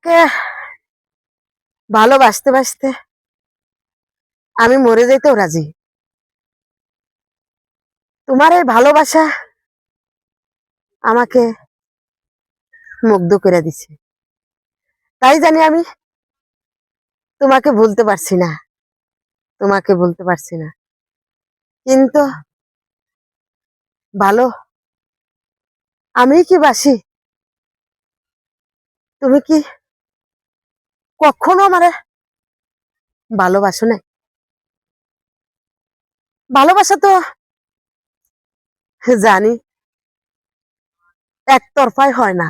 তোমাকে ভালোবাসতে বাসতে আমি মরে যাইতেও রাজি। তোমার এই ভালোবাসা আমাকে মুগ্ধ করে দিছে, তাই জানি আমি তোমাকে ভুলতে পারছি না, তোমাকে ভুলতে পারছি না। কিন্তু ভালো আমি কি বাসি, তুমি কি কখনো আমারে ভালোবাসো না? ভালোবাসা তো জানি একতরফায় হয় না,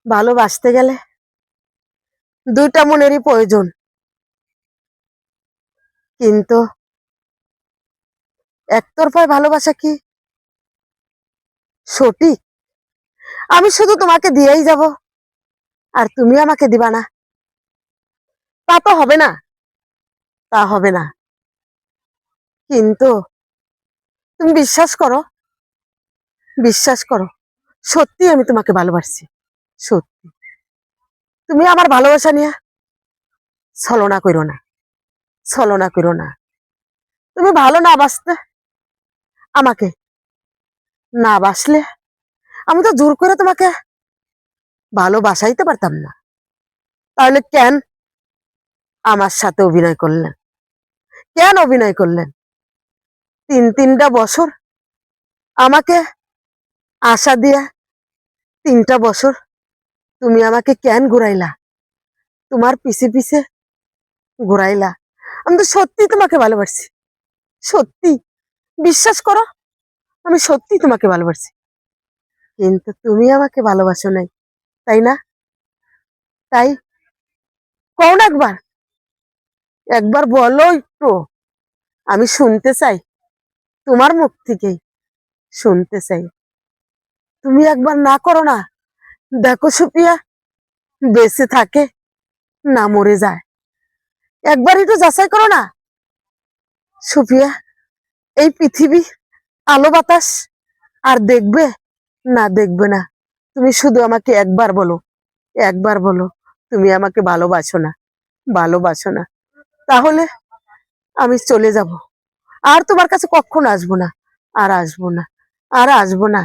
ভালোবাসতে গেলে দুইটা মনেরই প্রয়োজন। কিন্তু একতরফায় ভালোবাসা কি সঠিক? আমি শুধু তোমাকে দিয়েই যাব আর তুমি আমাকে দিবা না, তা তো হবে না, তা হবে না। কিন্তু তুমি বিশ্বাস করো, বিশ্বাস করো, সত্যি আমি তোমাকে ভালোবাসছি, সত্যি। তুমি আমার ভালোবাসা নিয়ে ছলনা করো না, ছলনা করো না। তুমি ভালো না বাসতে আমাকে না বাসলে আমি তো জোর করে তোমাকে ভালোবাসাইতে পারতাম না। তাহলে কেন আমার সাথে অভিনয় করলেন? কেন অভিনয় করলেন? তিনটা বছর আমাকে আশা দিয়া, 3টা বছর তুমি আমাকে কেন ঘুরাইলা, তোমার পিছে পিছে ঘুরাইলা। আমি তো সত্যি তোমাকে ভালোবাসছি, সত্যি, বিশ্বাস করো, আমি সত্যি তোমাকে ভালোবাসছি। কিন্তু তুমি আমাকে ভালোবাসো নাই, তাই না? তাই কও না একবার, একবার বলো একটু, আমি শুনতে চাই, তোমার মুখ থেকেই শুনতে চাই। তুমি একবার না করো না, দেখো সুপিয়া বেঁচে থাকে না মরে যায়, একবার একটু যাচাই করো না সুপিয়া। এই পৃথিবী আলো বাতাস আর দেখবে না দেখবে না, তুমি শুধু আমাকে একবার বলো, একবার বলো তুমি আমাকে ভালোবাসো না, ভালোবাসো না। তাহলে আমি চলে যাব, আর তোমার কাছে কখনো আসবো না, আর আসবো না, আর আসবো না।